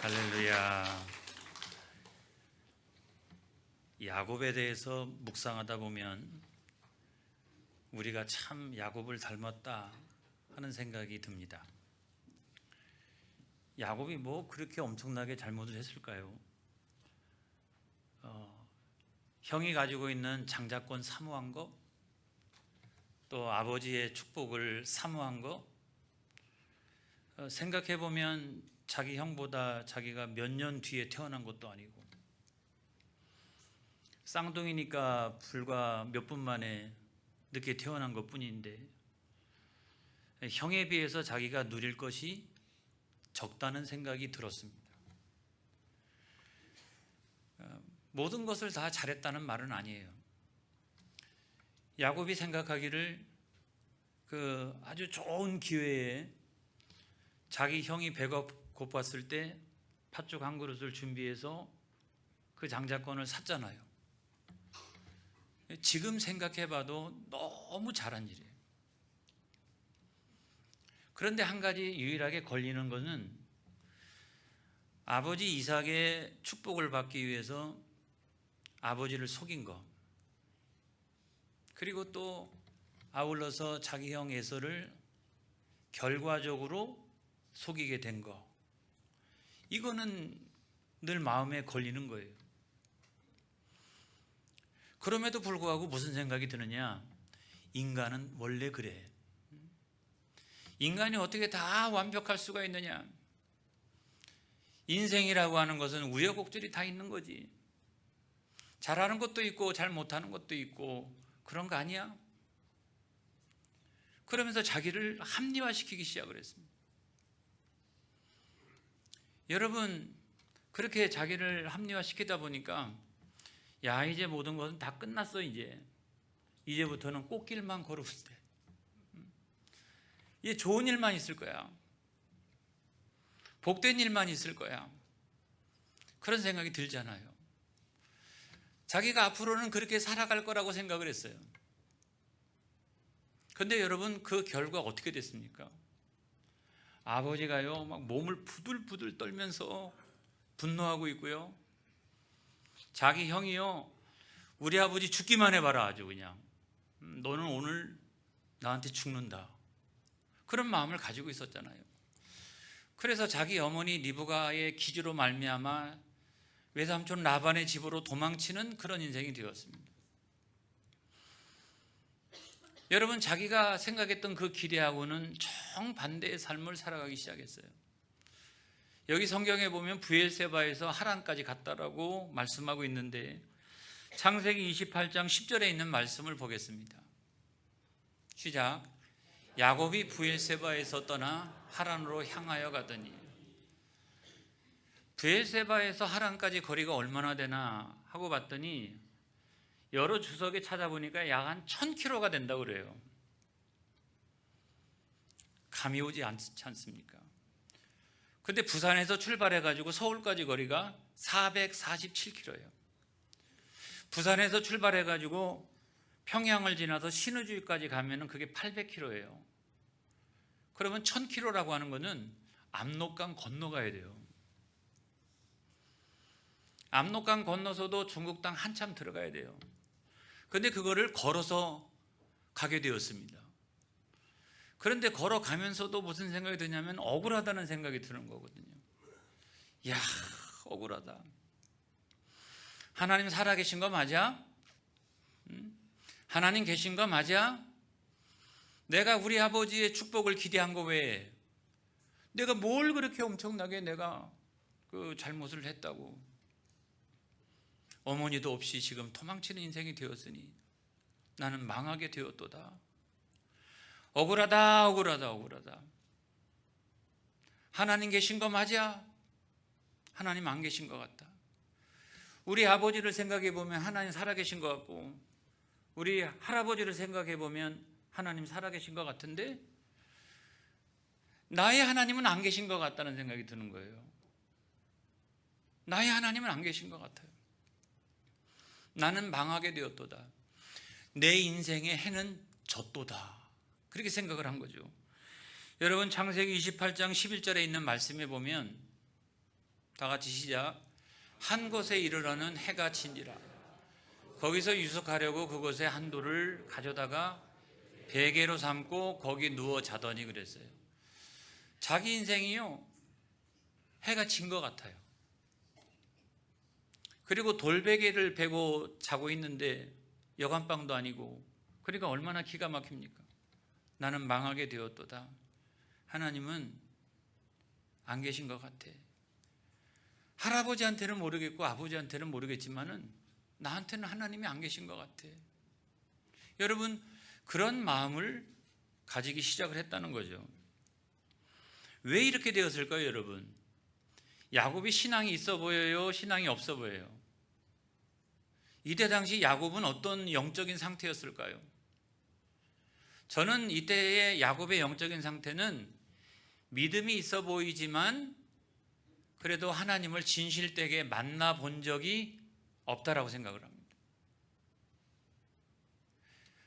할렐루야. 야곱에 대해서 묵상하다 보면 우리가 참 야곱을 닮았다 하는 생각이 듭니다. 야곱이 뭐 그렇게 엄청나게 잘못을 했을까요? 형이 가지고 있는 장자권 사모한 거, 또 아버지의 축복을 사모한 거, 생각해 보면 자기 형보다 자기가 몇 년 뒤에 태어난 것도 아니고 쌍둥이니까 불과 몇 분 만에 늦게 태어난 것 뿐인데 형에 비해서 자기가 누릴 것이 적다는 생각이 들었습니다. 모든 것을 다 잘했다는 말은 아니에요. 야곱이 생각하기를 그 아주 좋은 기회에 자기 형이 배가 고팠을 때 팥죽 한 그릇을 준비해서 그 장자권을 샀잖아요. 지금 생각해봐도 너무 잘한 일이에요. 그런데 한 가지 유일하게 걸리는 것은 아버지 이삭의 축복을 받기 위해서 아버지를 속인 것, 그리고 또 아울러서 자기 형 에서를 결과적으로 속이게 된 것, 이거는 늘 마음에 걸리는 거예요. 그럼에도 불구하고 무슨 생각이 드느냐, 인간은 원래 그래. 인간이 어떻게 다 완벽할 수가 있느냐. 인생이라고 하는 것은 우여곡절이 다 있는 거지. 잘하는 것도 있고 잘 못하는 것도 있고 그런 거 아니야? 그러면서 자기를 합리화시키기 시작을 했습니다. 여러분, 그렇게 자기를 합리화시키다 보니까 야, 이제 모든 것은 다 끝났어. 이제부터는 꽃길만 걸어올 때 이제 좋은 일만 있을 거야. 복된 일만 있을 거야. 그런 생각이 들잖아요. 자기가 앞으로는 그렇게 살아갈 거라고 생각을 했어요. 그런데 여러분, 그 결과 어떻게 됐습니까? 아버지가요, 막 몸을 부들부들 떨면서 분노하고 있고요. 자기 형이요, 우리 아버지 죽기만 해봐라. 아주 그냥 너는 오늘 나한테 죽는다, 그런 마음을 가지고 있었잖아요. 그래서 자기 어머니 리브가의 기주로 말미암아 외삼촌 라반의 집으로 도망치는 그런 인생이 되었습니다. 여러분, 자기가 생각했던 그 기대하고는 정반대의 삶을 살아가기 시작했어요. 여기 성경에 보면 브엘세바에서 하란까지 갔다라고 말씀하고 있는데, 창세기 28장 10절에 있는 말씀을 보겠습니다. 시작. 야곱이 브엘세바에서 떠나 하란으로 향하여 가더니. 브엘세바에서 하란까지 거리가 얼마나 되나 하고 봤더니 여러 주석에 찾아보니까 약 한 1000km가 된다고 그래요. 감이 오지 않지 않습니까? 근데 부산에서 출발해가지고 서울까지 거리가 447km예요. 부산에서 출발해가지고 평양을 지나서 신의주까지 가면은 그게 800km예요. 그러면 1000km라고 하는 거는 압록강 건너가야 돼요. 압록강 건너서도 중국 땅 한참 들어가야 돼요. 그런데 그거를 걸어서 가게 되었습니다. 그런데 걸어가면서도 무슨 생각이 드냐면 억울하다는 생각이 드는 거거든요. 야, 억울하다. 하나님 살아계신 거 맞아? 하나님 계신 거 맞아? 내가 우리 아버지의 축복을 기대한 거 왜? 내가 뭘 그렇게 엄청나게 내가 그 잘못을 했다고? 어머니도 없이 지금 도망치는 인생이 되었으니 나는 망하게 되었도다. 억울하다, 억울하다, 억울하다. 하나님 계신 거 맞아? 하나님 안 계신 것 같다. 우리 아버지를 생각해 보면 하나님 살아계신 것 같고, 우리 할아버지를 생각해 보면 하나님 살아계신 것 같은데 나의 하나님은 안 계신 것 같다는 생각이 드는 거예요. 나의 하나님은 안 계신 것 같아요. 나는 망하게 되었도다. 내 인생의 해는 졌도다. 그렇게 생각을 한 거죠. 여러분, 창세기 28장 11절에 있는 말씀에 보면 다 같이 시작. 한 곳에 이르러는 해가 친지라. 거기서 유숙하려고 그곳에 한 돌을 가져다가 베개로 삼고 거기 누워 자더니 그랬어요. 자기 인생이요, 해가 진 것 같아요. 그리고 돌베개를 베고 자고 있는데 여간방도 아니고, 그러니까 얼마나 기가 막힙니까? 나는 망하게 되었도다. 하나님은 안 계신 것 같아. 할아버지한테는 모르겠고 아버지한테는 모르겠지만은 나한테는 하나님이 안 계신 것 같아. 여러분, 그런 마음을 가지기 시작을 했다는 거죠. 왜 이렇게 되었을까요, 여러분? 야곱이 신앙이 있어 보여요? 신앙이 없어 보여요? 이때 당시 야곱은 어떤 영적인 상태였을까요? 저는 이때의 야곱의 영적인 상태는 믿음이 있어 보이지만 그래도 하나님을 진실되게 만나본 적이 없다라고 생각을 합니다.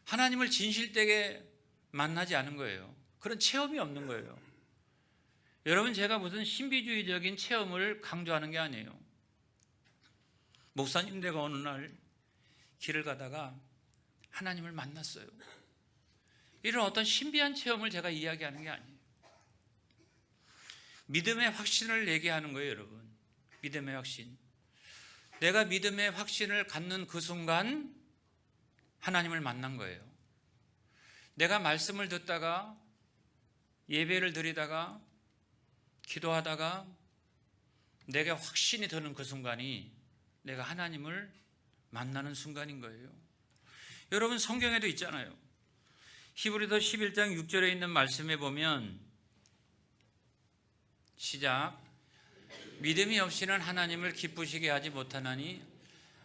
하나님을 진실되게 만나지 않은 거예요. 그런 체험이 없는 거예요. 여러분, 제가 무슨 신비주의적인 체험을 강조하는 게 아니에요. 목사님, 내가 어느 날 길을 가다가 하나님을 만났어요. 이런 어떤 신비한 체험을 제가 이야기하는 게 아니에요. 믿음의 확신을 얘기하는 거예요, 여러분. 믿음의 확신. 내가 믿음의 확신을 갖는 그 순간 하나님을 만난 거예요. 내가 말씀을 듣다가 예배를 드리다가 기도하다가 내게 확신이 드는 그 순간이 내가 하나님을 만나는 순간인 거예요. 여러분, 성경에도 있잖아요. 히브리서 11장 6절에 있는 말씀에 보면 시작. 믿음이 없이는 하나님을 기쁘시게 하지 못하나니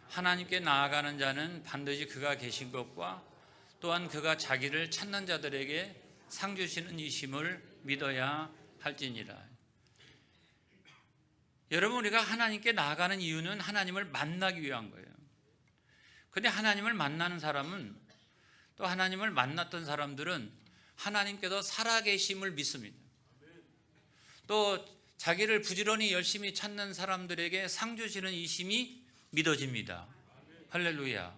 하나님께 나아가는 자는 반드시 그가 계신 것과 또한 그가 자기를 찾는 자들에게 상 주시는 이심을 믿어야 할지니라. 여러분, 우리가 하나님께 나아가는 이유는 하나님을 만나기 위한 거예요. 근데 하나님을 만나는 사람은, 또 하나님을 만났던 사람들은 하나님께서 살아계심을 믿습니다. 또 자기를 부지런히 열심히 찾는 사람들에게 상 주시는 이심이 믿어집니다. 할렐루야.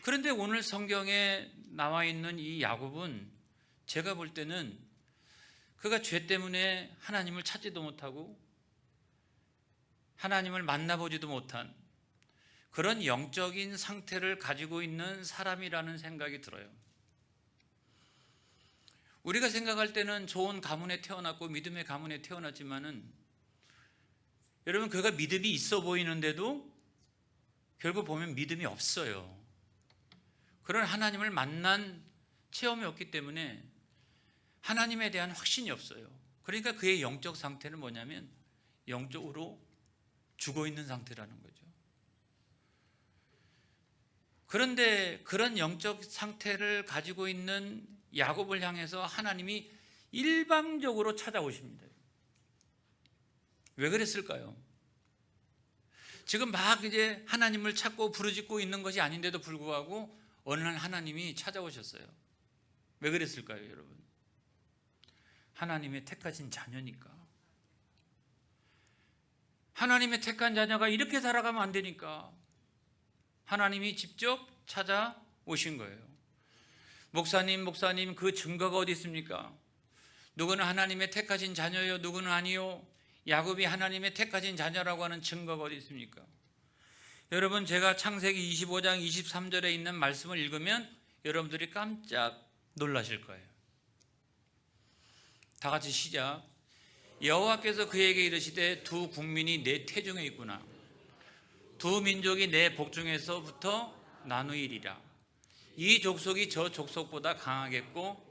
그런데 오늘 성경에 나와 있는 이 야곱은 제가 볼 때는 그가 죄 때문에 하나님을 찾지도 못하고 하나님을 만나보지도 못한 그런 영적인 상태를 가지고 있는 사람이라는 생각이 들어요. 우리가 생각할 때는 좋은 가문에 태어났고 믿음의 가문에 태어났지만은 여러분, 그가 믿음이 있어 보이는데도 결국 보면 믿음이 없어요. 그런 하나님을 만난 체험이 없기 때문에 하나님에 대한 확신이 없어요. 그러니까 그의 영적 상태는 뭐냐면 영적으로 죽어 있는 상태라는 거죠. 그런데 그런 영적 상태를 가지고 있는 야곱을 향해서 하나님이 일방적으로 찾아오십니다. 왜 그랬을까요? 지금 막 이제 하나님을 찾고 부르짖고 있는 것이 아닌데도 불구하고 어느 날 하나님이 찾아오셨어요. 왜 그랬을까요, 여러분? 하나님의 택하신 자녀니까. 하나님의 택한 자녀가 이렇게 살아가면 안 되니까 하나님이 직접 찾아오신 거예요. 목사님, 그 증거가 어디 있습니까? 누구는 하나님의 택하신 자녀요, 누구는 아니요. 야곱이 하나님의 택하신 자녀라고 하는 증거가 어디 있습니까? 여러분, 제가 창세기 25장 23절에 있는 말씀을 읽으면 여러분들이 깜짝 놀라실 거예요. 다 같이 시작. 여호와께서 그에게 이르시되 두 국민이 내 태중에 있구나. 두 민족이 내 복중에서부터 나누이리라. 이 족속이 저 족속보다 강하겠고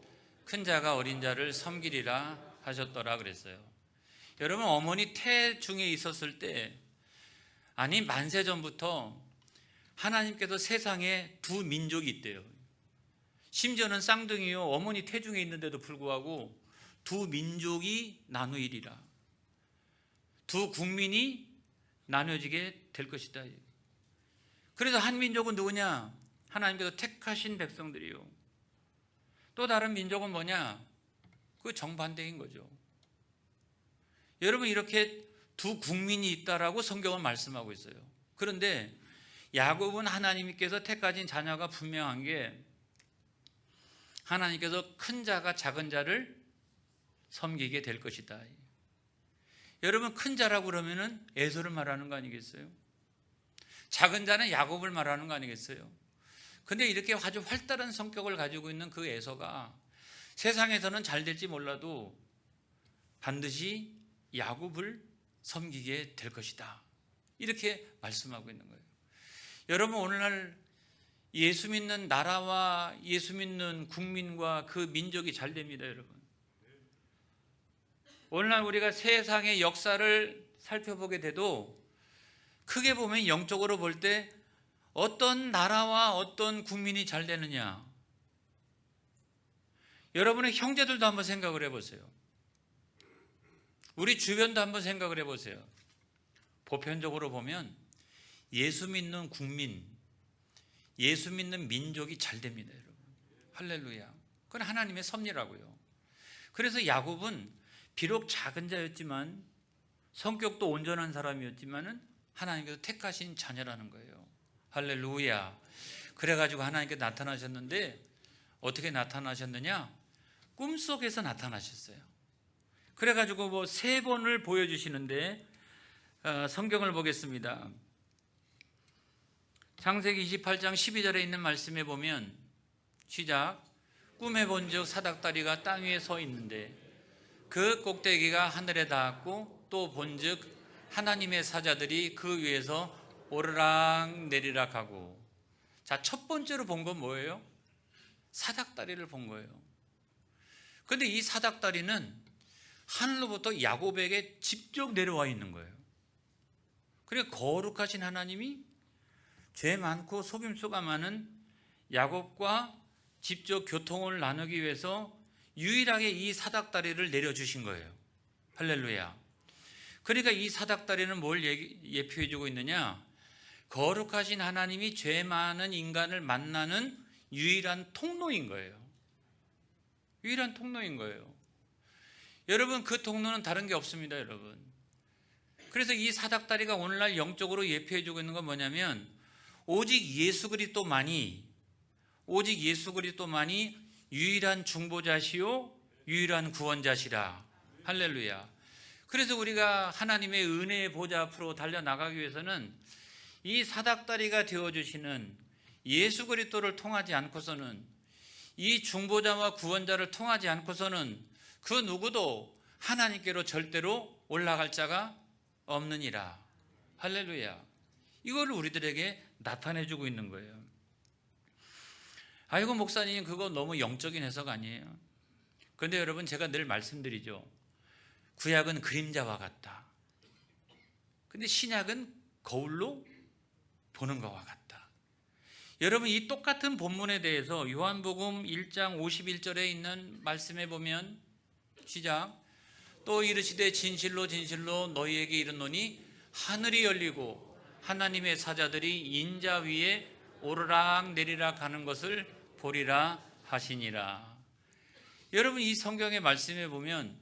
큰 자가 어린 자를 섬기리라 하셨더라 그랬어요. 여러분, 어머니 태중에 있었을 때, 아니 만세 전부터 하나님께서 세상에 두 민족이 있대요. 심지어는 쌍둥이요, 어머니 태중에 있는데도 불구하고 두 민족이 나누이리라. 두 국민이 나눠지게 될 것이다. 그래서 한 민족은 누구냐? 하나님께서 택하신 백성들이요. 또 다른 민족은 뭐냐? 그 정반대인 거죠. 여러분, 이렇게 두 국민이 있다라고 성경은 말씀하고 있어요. 그런데 야곱은 하나님께서 택하신 자녀가 분명한 게 하나님께서 큰 자가 작은 자를 섬기게 될 것이다. 여러분, 큰 자라고 그러면은 에서를 말하는 거 아니겠어요? 작은 자는 야곱을 말하는 거 아니겠어요? 근데 이렇게 아주 활달한 성격을 가지고 있는 그 에서가 세상에서는 잘 될지 몰라도 반드시 야곱을 섬기게 될 것이다. 이렇게 말씀하고 있는 거예요. 여러분, 오늘날 예수 믿는 나라와 예수 믿는 국민과 그 민족이 잘 됩니다, 여러분. 오늘날 우리가 세상의 역사를 살펴보게 돼도 크게 보면 영적으로 볼 때 어떤 나라와 어떤 국민이 잘 되느냐. 여러분의 형제들도 한번 생각을 해보세요. 우리 주변도 한번 생각을 해보세요. 보편적으로 보면 예수 믿는 국민, 예수 믿는 민족이 잘 됩니다, 여러분. 할렐루야. 그건 하나님의 섭리라고요. 그래서 야곱은 비록 작은 자였지만 성격도 온전한 사람이었지만은 하나님께서 택하신 자녀라는 거예요. 할렐루야. 그래가지고 하나님께 나타나셨는데 어떻게 나타나셨느냐? 꿈속에서 나타나셨어요. 그래가지고 뭐 3번을 보여주시는데 성경을 보겠습니다. 창세기 28장 12절에 있는 말씀에 보면 시작. 꿈에 본즉 사닥다리가 땅 위에 서 있는데 그 꼭대기가 하늘에 닿았고 또 본즉 하나님의 사자들이 그 위에서 오르락 내리락 하고. 자, 첫 번째로 본 건 뭐예요? 사닥다리를 본 거예요. 그런데 이 사닥다리는 하늘로부터 야곱에게 직접 내려와 있는 거예요. 그러니까 거룩하신 하나님이 죄 많고 속임수가 많은 야곱과 직접 교통을 나누기 위해서 유일하게 이 사닥다리를 내려주신 거예요. 할렐루야. 그러니까 이 사닥다리는 뭘 예표해 주고 있느냐? 거룩하신 하나님이 죄 많은 인간을 만나는 유일한 통로인 거예요. 유일한 통로인 거예요. 여러분, 그 통로는 다른 게 없습니다, 여러분. 그래서 이 사닥다리가 오늘날 영적으로 예표해 주고 있는 건 뭐냐면 오직 예수 그리스도만이 유일한 중보자시요 유일한 구원자시라. 할렐루야. 그래서 우리가 하나님의 은혜의 보좌 앞으로 달려나가기 위해서는 이 사닥다리가 되어주시는 예수 그리스도를 통하지 않고서는, 이 중보자와 구원자를 통하지 않고서는 그 누구도 하나님께로 절대로 올라갈 자가 없느니라. 할렐루야. 이거를 우리들에게 나타내주고 있는 거예요. 아이고 목사님, 그거 너무 영적인 해석 아니에요? 그런데 여러분, 제가 늘 말씀드리죠. 구약은 그림자와 같다. 근데 신약은 거울로 보는 것과 같다. 여러분, 이 똑같은 본문에 대해서 요한복음 1장 51절에 있는 말씀에 보면 시작. 또 이르시되 진실로 진실로 너희에게 이르노니 하늘이 열리고 하나님의 사자들이 인자 위에 오르락 내리락 하는 것을 보리라 하시니라. 여러분, 이 성경의 말씀에 보면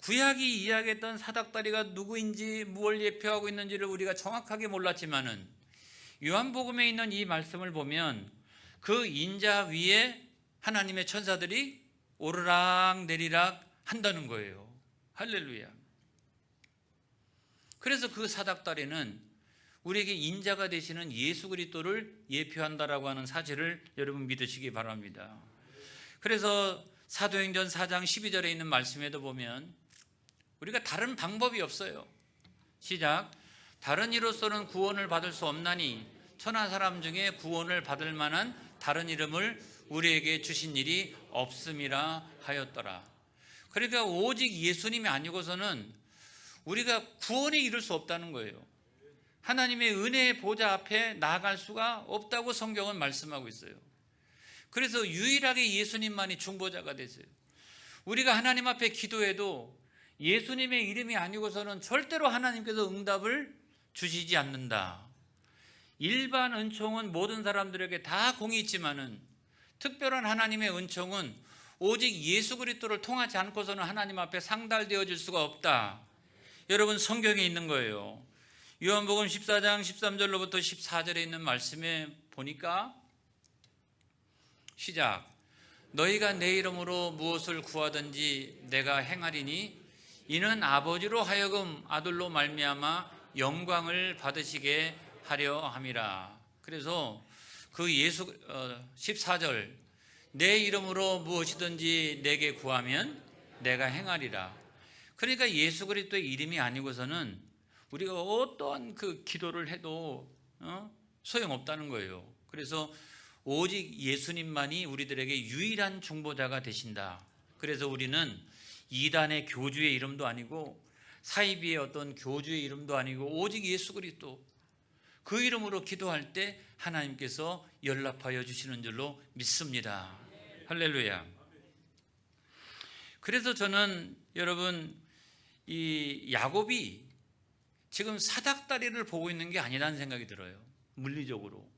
구약이 이야기했던 사닥다리가 누구인지 무엇을 예표하고 있는지를 우리가 정확하게 몰랐지만은 요한복음에 있는 이 말씀을 보면 그 인자 위에 하나님의 천사들이 오르락 내리락 한다는 거예요. 할렐루야. 그래서 그 사닥다리는 우리에게 인자가 되시는 예수 그리스도를 예표한다라고 하는 사실을 여러분 믿으시기 바랍니다. 그래서 사도행전 4장 12절에 있는 말씀에도 보면 우리가 다른 방법이 없어요. 시작. 다른 이로서는 구원을 받을 수 없나니 천하 사람 중에 구원을 받을 만한 다른 이름을 우리에게 주신 일이 없음이라 하였더라. 그러니까 오직 예수님이 아니고서는 우리가 구원에 이를 수 없다는 거예요. 하나님의 은혜의 보좌 앞에 나아갈 수가 없다고 성경은 말씀하고 있어요. 그래서 유일하게 예수님만이 중보자가 되세요. 우리가 하나님 앞에 기도해도 예수님의 이름이 아니고서는 절대로 하나님께서 응답을 주시지 않는다. 일반 은총은 모든 사람들에게 다 공이 있지만은 특별한 하나님의 은총은 오직 예수 그리스도를 통하지 않고서는 하나님 앞에 상달되어질 수가 없다. 여러분 성경에 있는 거예요. 요한복음 14장 13절로부터 14절에 있는 말씀에 보니까 시작. 너희가 내 이름으로 무엇을 구하든지 내가 행하리니 이는 아버지로 하여금 아들로 말미암아 영광을 받으시게 하려 함이라. 그래서 그 예수 14절 내 이름으로 무엇이든지 내게 구하면 내가 행하리라. 그러니까 예수 그리스도의 이름이 아니고서는 우리가 어떠한 그 기도를 해도 소용없다는 거예요. 그래서 오직 예수님만이 우리들에게 유일한 중보자가 되신다. 그래서 우리는 이단의 교주의 이름도 아니고 사이비의 어떤 교주의 이름도 아니고 오직 예수 그리스도 그 이름으로 기도할 때 하나님께서 연락하여 주시는 줄로 믿습니다. 할렐루야. 그래서 저는 여러분 이 야곱이 지금 사닥다리를 보고 있는 게 아니라는 생각이 들어요. 물리적으로.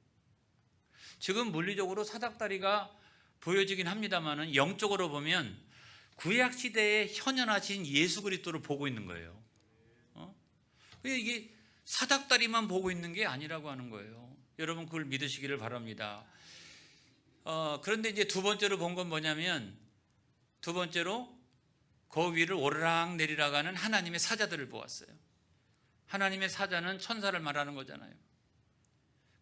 지금 물리적으로 사닥다리가 보여지긴 합니다만은 영적으로 보면 구약 시대에 현현하신 예수 그리스도를 보고 있는 거예요. 이게 사닥다리만 보고 있는 게 아니라고 하는 거예요. 여러분 그걸 믿으시기를 바랍니다. 그런데 이제 두 번째로 본 건 뭐냐면 두 번째로 그 위를 오르락 내리락 하는 하나님의 사자들을 보았어요. 하나님의 사자는 천사를 말하는 거잖아요.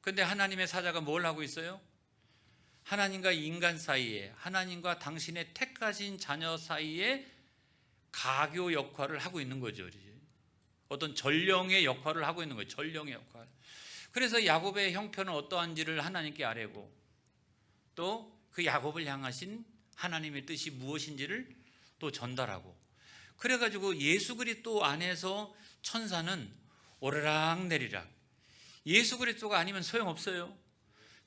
그런데 하나님의 사자가 뭘 하고 있어요? 하나님과 인간 사이에, 하나님과 당신의 택하신 자녀 사이에 가교 역할을 하고 있는 거죠. 어떤 전령의 역할을 하고 있는 거예요. 전령의 역할. 그래서 야곱의 형편은 어떠한지를 하나님께 아뢰고 또 그 야곱을 향하신 하나님의 뜻이 무엇인지를 또 전달하고, 그래가지고 예수 그리스도 안에서 천사는 오르락 내리락. 예수 그리스도가 아니면 소용없어요.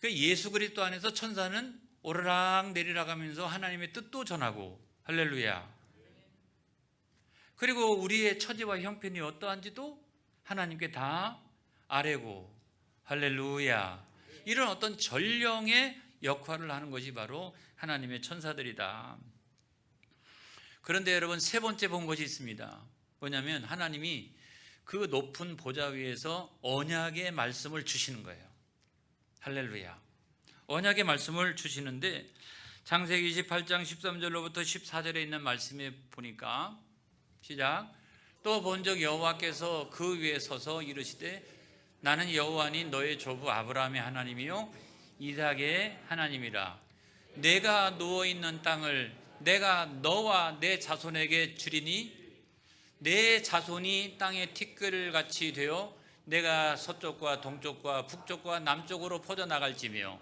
예수 그리스도 안에서 천사는 오르락 내리락 하면서 하나님의 뜻도 전하고, 할렐루야. 그리고 우리의 처지와 형편이 어떠한지도 하나님께 다 아뢰고, 할렐루야. 이런 어떤 전령의 역할을 하는 것이 바로 하나님의 천사들이다. 그런데 여러분 세 번째 본 것이 있습니다. 뭐냐면 하나님이 그 높은 보좌 위에서 언약의 말씀을 주시는 거예요. 할렐루야. 언약의 말씀을 주시는데 창세기 28장 13절로부터 14절에 있는 말씀에 보니까 시작. 또 본적 여호와께서 그 위에 서서 이르시되 나는 여호와니 너의 조부 아브라함의 하나님이요 이삭의 하나님이라. 내가 누워있는 땅을 내가 너와 내 자손에게 주리니 내 자손이 땅의 티끌같이 되어 내가 서쪽과 동쪽과 북쪽과 남쪽으로 퍼져나갈지며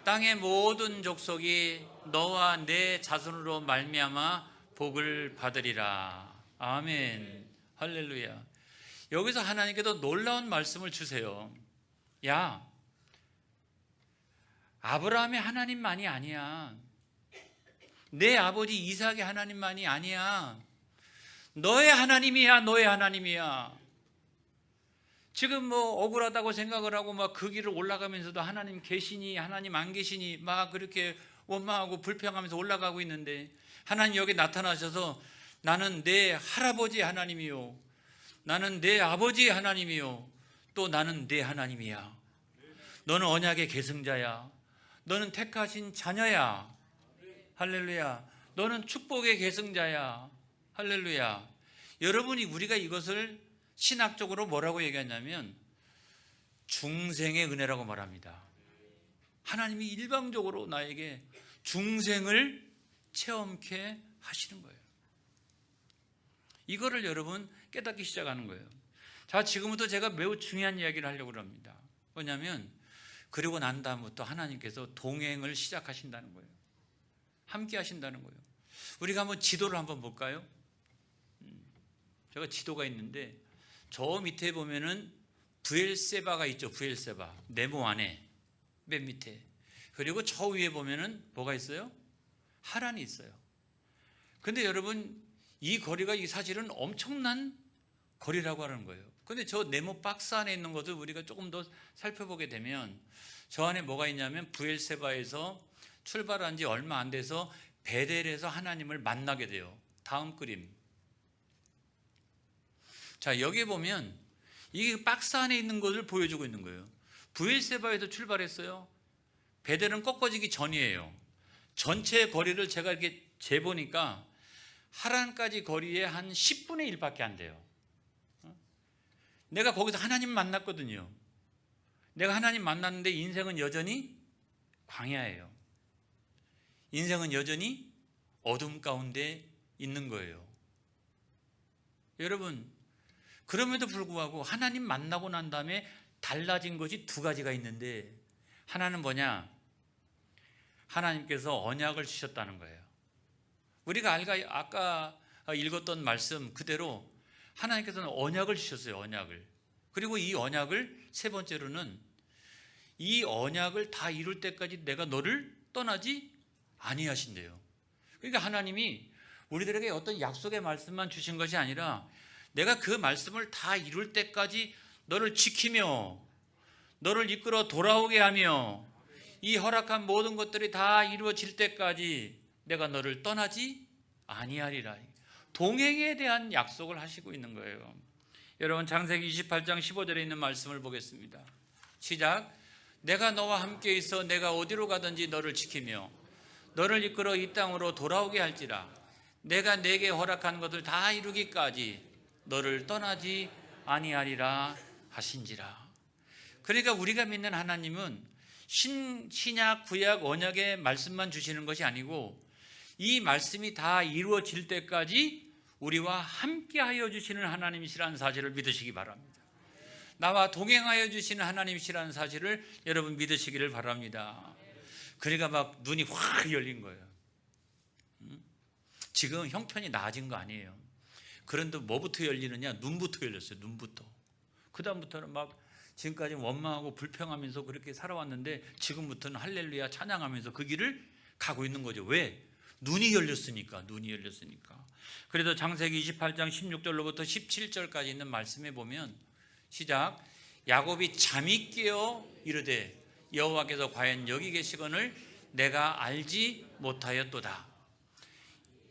땅의 모든 족속이 너와 내 자손으로 말미암아 복을 받으리라. 아멘. 할렐루야. 여기서 하나님께서 놀라운 말씀을 주세요. 야, 아브라함의 하나님만이 아니야. 내 아버지 이삭의 하나님만이 아니야. 너의 하나님이야. 너의 하나님이야. 지금 뭐 억울하다고 생각을 하고 막 그 길을 올라가면서도 하나님 계시니 하나님 안 계시니 막 그렇게 원망하고 불평하면서 올라가고 있는데 하나님 여기 나타나셔서 나는 내 할아버지 하나님이요, 나는 내 아버지 하나님이요, 또 나는 내 하나님이야. 너는 언약의 계승자야. 너는 택하신 자녀야. 할렐루야. 너는 축복의 계승자야. 할렐루야. 여러분이 우리가 이것을 신학적으로 뭐라고 얘기하냐면 중생의 은혜라고 말합니다. 하나님이 일방적으로 나에게 중생을 체험케 하시는 거예요. 이거를 여러분 깨닫기 시작하는 거예요. 자, 지금부터 제가 매우 중요한 이야기를 하려고 합니다. 뭐냐면 그리고 난 다음부터 하나님께서 동행을 시작하신다는 거예요. 함께 하신다는 거예요. 우리가 한번 지도를 한번 볼까요? 제가 지도가 있는데 저 밑에 보면은 브엘세바가 있죠. 브엘세바. 네모 안에 맨 밑에. 그리고 저 위에 보면은 뭐가 있어요? 하란이 있어요. 근데 여러분 이 거리가 이 사실은 엄청난 거리라고 하는 거예요. 근데 저 네모 박스 안에 있는 것을 우리가 조금 더 살펴보게 되면 저 안에 뭐가 있냐면 브엘세바에서 출발한 지 얼마 안 돼서 베델에서 하나님을 만나게 돼요. 다음 그림. 자, 여기 보면 이게 박스 안에 있는 것을 보여주고 있는 거예요. 브엘세바에서 출발했어요. 베델은 꺾어지기 전이에요. 전체 거리를 제가 이렇게 재보니까 하란까지 거리에 한 10분의 1밖에 안 돼요. 내가 거기서 하나님 만났거든요. 내가 하나님 만났는데 인생은 여전히 광야예요. 인생은 여전히 어둠 가운데 있는 거예요. 여러분, 그럼에도 불구하고 하나님 만나고 난 다음에 달라진 것이 두 가지가 있는데, 하나는 뭐냐? 하나님께서 언약을 주셨다는 거예요. 우리가 아까 읽었던 말씀 그대로 하나님께서는 언약을 주셨어요. 언약을. 그리고 이 언약을 세 번째로는 이 언약을 다 이룰 때까지 내가 너를 떠나지 아니하신대요. 그러니까 하나님이 우리들에게 어떤 약속의 말씀만 주신 것이 아니라 내가 그 말씀을 다 이룰 때까지 너를 지키며 너를 이끌어 돌아오게 하며 이 허락한 모든 것들이 다 이루어질 때까지 내가 너를 떠나지 아니하리라. 동행에 대한 약속을 하시고 있는 거예요. 여러분, 창세기 28장 15절에 있는 말씀을 보겠습니다. 시작. 내가 너와 함께 있어 내가 어디로 가든지 너를 지키며 너를 이끌어 이 땅으로 돌아오게 할지라. 내가 내게 허락한 것을 다 이루기까지 너를 떠나지 아니하리라 하신지라. 그러니까 우리가 믿는 하나님은 신약, 구약, 언약의 말씀만 주시는 것이 아니고 이 말씀이 다 이루어질 때까지 우리와 함께하여 주시는 하나님이시라는 사실을 믿으시기 바랍니다. 나와 동행하여 주시는 하나님이시라는 사실을 여러분 믿으시기를 바랍니다. 그러니까 막 눈이 확 열린 거예요. 지금 형편이 나아진 거 아니에요. 그런데 뭐부터 열리느냐? 눈부터 열렸어요. 눈부터. 그 다음부터는 막 지금까지 원망하고 불평하면서 그렇게 살아왔는데 지금부터는 할렐루야 찬양하면서 그 길을 가고 있는 거죠. 왜? 눈이 열렸으니까. 눈이 열렸으니까. 그래서 창세기 28장 16절로부터 17절까지 있는 말씀에 보면 시작. 야곱이 잠이 깨어 이르되 여호와께서 과연 여기 계시거늘 내가 알지 못하였도다.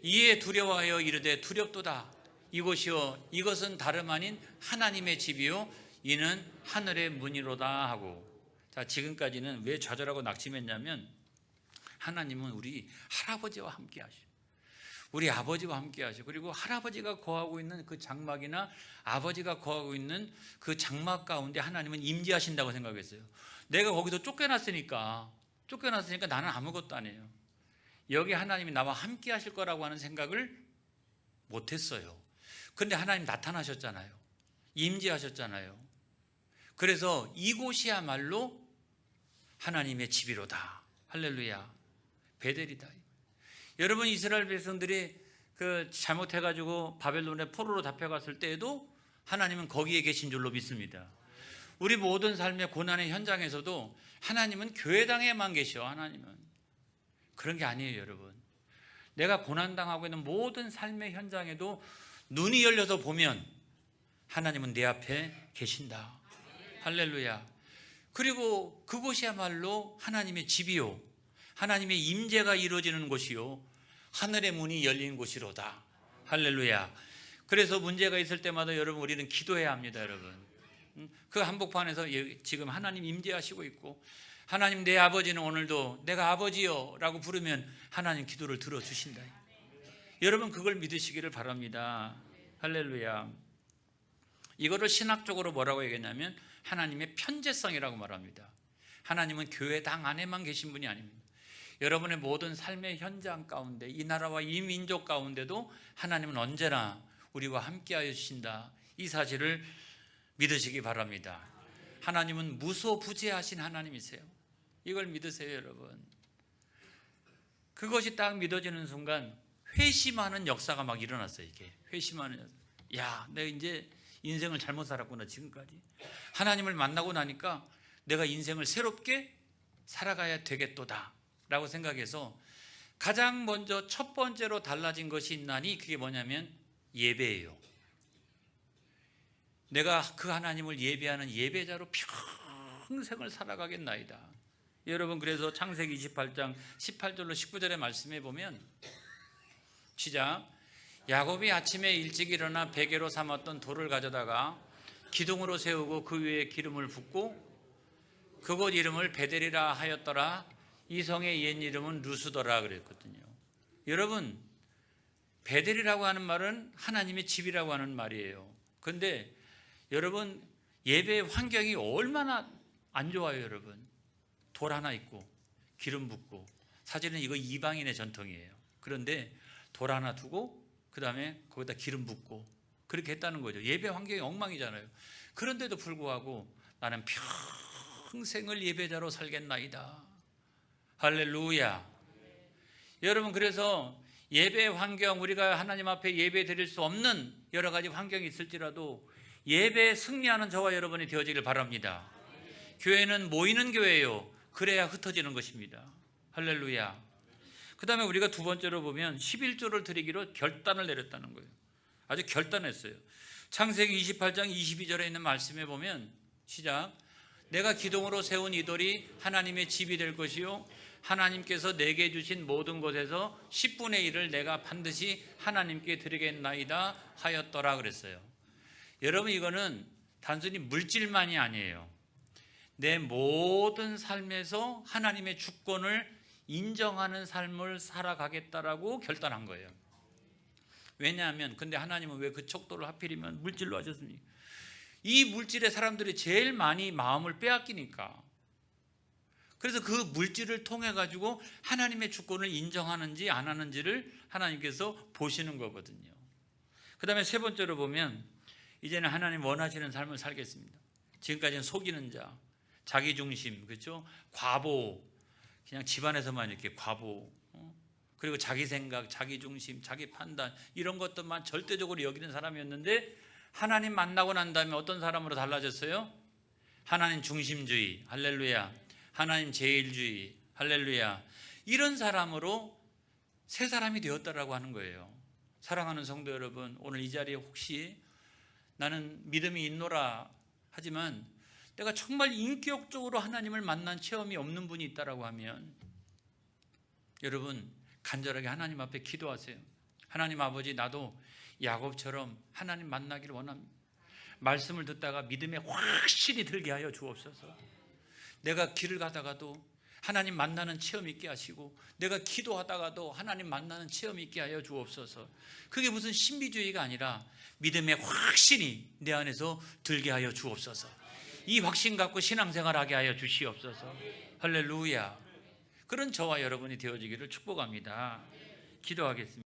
이에 두려워하여 이르되 두렵도다. 이곳이요 이것은 다름 아닌 하나님의 집이요 이는 하늘의 문이로다 하고. 자, 지금까지는 왜 좌절하고 낙심했냐면 하나님은 우리 할아버지와 함께 하시고 우리 아버지와 함께 하시고 그리고 할아버지가 거하고 있는 그 장막이나 아버지가 거하고 있는 그 장막 가운데 하나님은 임재하신다고 생각했어요. 내가 거기서 쫓겨났으니까 나는 아무것도 아니에요. 여기 하나님이 나와 함께 하실 거라고 하는 생각을 못했어요. 그런데 하나님 나타나셨잖아요. 임재하셨잖아요. 그래서 이곳이야말로 하나님의 집이로다. 할렐루야. 베델이다. 여러분, 이스라엘 백성들이 잘못해가지고 바벨론의 포로로 잡혀갔을 때에도 하나님은 거기에 계신 줄로 믿습니다. 우리 모든 삶의 고난의 현장에서도 하나님은 교회당에만 계셔. 하나님은 그런 게 아니에요. 여러분, 내가 고난당하고 있는 모든 삶의 현장에도 눈이 열려서 보면 하나님은 내 앞에 계신다. 할렐루야. 그리고 그곳이야말로 하나님의 집이요 하나님의 임재가 이루어지는 곳이요 하늘의 문이 열린 곳이로다. 할렐루야. 그래서 문제가 있을 때마다 여러분 우리는 기도해야 합니다. 여러분, 그 한복판에서 지금 하나님 임재하시고 있고 하나님 내 아버지는 오늘도 내가 아버지요 라고 부르면 하나님 기도를 들어주신다. 여러분, 그걸 믿으시기를 바랍니다. 할렐루야. 이거를 신학적으로 뭐라고 얘기했냐면 하나님의 편재성이라고 말합니다. 하나님은 교회당 안에만 계신 분이 아닙니다. 여러분의 모든 삶의 현장 가운데 이 나라와 이 민족 가운데도 하나님은 언제나 우리와 함께하여 주신다. 이 사실을 믿으시기 바랍니다. 하나님은 무소부재하신 하나님이세요. 이걸 믿으세요. 여러분, 그것이 딱 믿어지는 순간 회심하는 역사가 막 일어났어요. 이게 회심하는 역사. 야, 내가 이제 인생을 잘못 살았구나. 지금까지 하나님을 만나고 나니까 내가 인생을 새롭게 살아가야 되겠도다 라고 생각해서 가장 먼저 첫 번째로 달라진 것이 있나니 그게 뭐냐면 예배예요. 내가 그 하나님을 예배하는 예배자로 평생을 살아가겠나이다. 여러분, 그래서 창세기 28장 18절로 19절의 말씀에 보면 시작. 야곱이 아침에 일찍 일어나 베개로 삼았던 돌을 가져다가 기둥으로 세우고 그 위에 기름을 붓고 그곳 이름을 베델이라 하였더라. 이 성의 옛 이름은 루스더라 그랬거든요. 여러분, 베델이라고 하는 말은 하나님의 집이라고 하는 말이에요. 그런데 여러분, 예배 환경이 얼마나 안 좋아요. 여러분, 돌 하나 있고 기름 붓고, 사실은 이거 이방인의 전통이에요. 그런데 돌 하나 두고 그 다음에 거기다 기름 붓고 그렇게 했다는 거죠. 예배 환경이 엉망이잖아요. 그런데도 불구하고 나는 평생을 예배자로 살겠나이다. 할렐루야. 여러분, 그래서 예배 환경, 우리가 하나님 앞에 예배 드릴 수 없는 여러 가지 환경이 있을지라도 예배에 승리하는 저와 여러분이 되어지길 바랍니다. 교회는 모이는 교회예요. 그래야 흩어지는 것입니다. 할렐루야. 그 다음에 우리가 두 번째로 보면 11조를 드리기로 결단을 내렸다는 거예요. 아주 결단했어요. 창세기 28장 22절에 있는 말씀에 보면 시작. 내가 기둥으로 세운 이 돌이 하나님의 집이 될 것이요 하나님께서 내게 주신 모든 것에서 10분의 1을 내가 반드시 하나님께 드리겠나이다 하였더라 그랬어요. 여러분, 이거는 단순히 물질만이 아니에요. 내 모든 삶에서 하나님의 주권을 인정하는 삶을 살아가겠다라고 결단한 거예요. 왜냐하면 근데 하나님은 왜 그 척도를 하필이면 물질로 하셨습니까? 이 물질에 사람들이 제일 많이 마음을 빼앗기니까. 그래서 그 물질을 통해 가지고 하나님의 주권을 인정하는지 안 하는지를 하나님께서 보시는 거거든요. 그 다음에 세 번째로 보면 이제는 하나님 원하시는 삶을 살겠습니다. 지금까지는 속이는 자, 자기중심, 그렇죠? 과보, 그냥 집안에서만 이렇게 과보, 그리고 자기 생각, 자기 중심, 자기 판단 이런 것들만 절대적으로 여기는 사람이었는데 하나님 만나고 난 다음에 어떤 사람으로 달라졌어요? 하나님 중심주의, 할렐루야. 하나님 제일주의, 할렐루야. 이런 사람으로 새 사람이 되었다라고 하는 거예요. 사랑하는 성도 여러분, 오늘 이 자리에 혹시 나는 믿음이 있노라 하지만 내가 정말 인격적으로 하나님을 만난 체험이 없는 분이 있다라고 하면 여러분, 간절하게 하나님 앞에 기도하세요. 하나님 아버지, 나도 야곱처럼 하나님 만나기를 원합니다. 말씀을 듣다가 믿음에 확실히 들게 하여 주옵소서. 내가 길을 가다가도 하나님 만나는 체험이 있게 하시고 내가 기도하다가도 하나님 만나는 체험이 있게 하여 주옵소서. 그게 무슨 신비주의가 아니라 믿음에 확신이 내 안에서 들게 하여 주옵소서. 이 확신 갖고 신앙생활하게 하여 주시옵소서. 할렐루야. 그런 저와 여러분이 되어지기를 축복합니다. 기도하겠습니다.